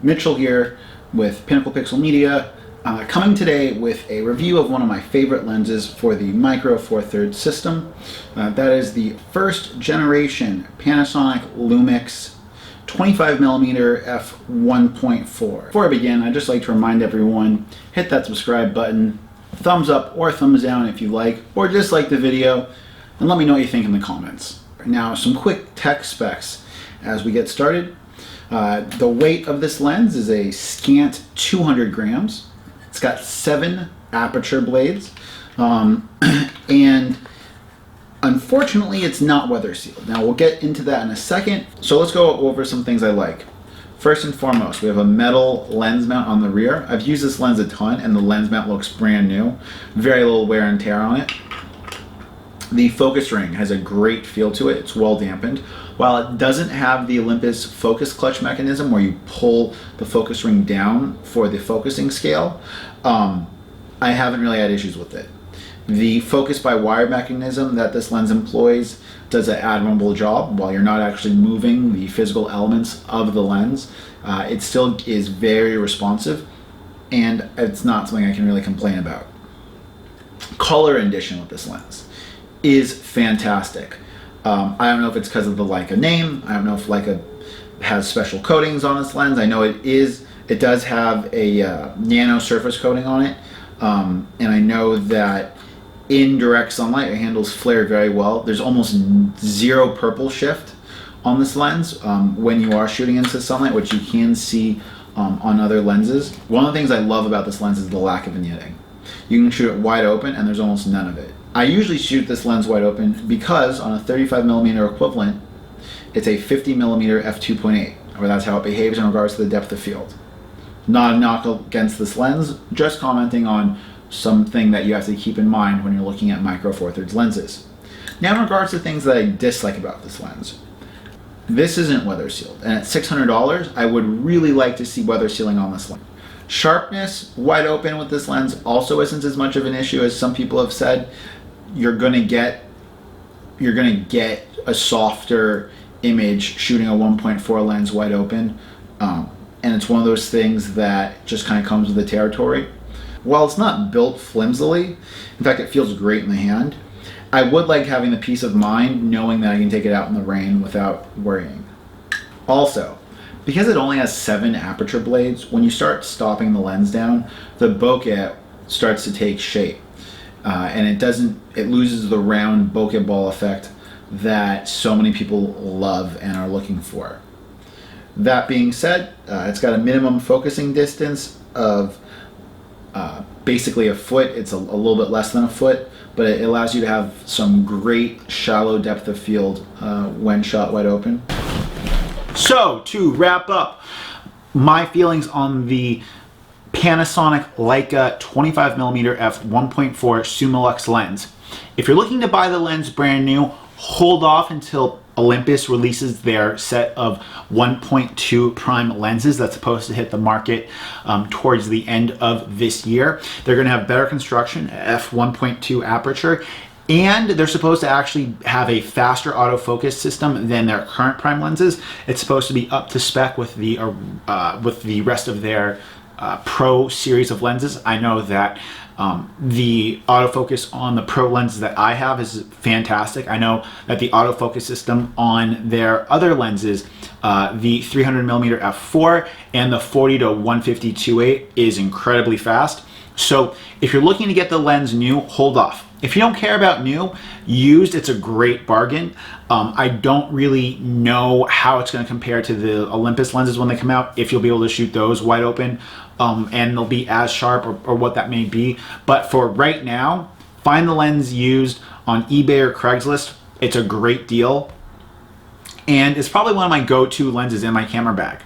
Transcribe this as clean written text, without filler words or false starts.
Mitchell here with Pinnacle Pixel Media, coming today with a review of one of my favorite lenses for the Micro Four Thirds system. That is the first generation Panasonic Lumix 25mm f1.4. Before I begin, I'd just like to remind everyone, hit that subscribe button, thumbs up or thumbs down if you like, or just like the video, and let me know what you think in the comments. Now, some quick tech specs as we get started. The weight of this lens is a scant 200 grams. It's got 7 aperture blades, and unfortunately it's not weather sealed. Now we'll get into that in a second, so let's go over some things I like. First and foremost, we have a metal lens mount on the rear. I've used this lens a ton and the lens mount looks brand new. Very little wear and tear on it. The focus ring has a great feel to it. It's well dampened. While it doesn't have the Olympus focus clutch mechanism where you pull the focus ring down for the focusing scale, I haven't really had issues with it. The focus by wire mechanism that this lens employs does an admirable job. While you're not actually moving the physical elements of the lens, it still is very responsive, and it's not something I can really complain about. Color rendition with this lens is fantastic. I don't know if it's because of the Leica name. I don't know if Leica has special coatings on this lens. I know it does have a nano surface coating on it, and I know that in direct sunlight it handles flare very well. There's almost zero purple shift on this lens when you are shooting into sunlight, which you can see on other lenses. One of the things I love about this lens is the lack of vignetting. You can shoot it wide open and there's almost none of it. I usually shoot this lens wide open because on a 35mm equivalent, it's a 50mm f2.8, or that's how it behaves in regards to the depth of field. Not a knock against this lens, just commenting on something that you have to keep in mind when you're looking at Micro Four Thirds lenses. Now, in regards to things that I dislike about this lens, this isn't weather sealed, and at $600, I would really like to see weather sealing on this lens. Sharpness, wide open with this lens, also isn't as much of an issue as some people have said. You're gonna get a softer image shooting a 1.4 lens wide open, and it's one of those things that just kind of comes with the territory. While it's not built flimsily, in fact it feels great in the hand, I would like having the peace of mind knowing that I can take it out in the rain without worrying. Also, because it only has 7 aperture blades, when you start stopping the lens down, the bokeh starts to take shape. And it loses the round bokeh ball effect that so many people love and are looking for. That being said, it's got a minimum focusing distance of basically a foot. It's a little bit less than a foot, but it allows you to have some great shallow depth of field when shot wide open. So, to wrap up my feelings on the Panasonic Leica 25mm f1.4 Summilux lens. If you're looking to buy the lens brand new, hold off until Olympus releases their set of 1.2 prime lenses that's supposed to hit the market towards the end of this year. They're going to have better construction, f1.2 aperture, and they're supposed to actually have a faster autofocus system than their current prime lenses. It's supposed to be up to spec with the rest of their Pro series of lenses. I know that the autofocus on the Pro lenses that I have is fantastic. I know that the autofocus system on their other lenses, the 300mm f4 and the 40 to 150 2.8 is incredibly fast. So if you're looking to get the lens new, hold off. If you don't care about new, used, it's a great bargain. I don't really know how it's going to compare to the Olympus lenses when they come out, if you'll be able to shoot those wide open and they'll be as sharp or what that may be. But for right now, find the lens used on eBay or Craigslist. It's a great deal, and it's probably one of my go-to lenses in my camera bag.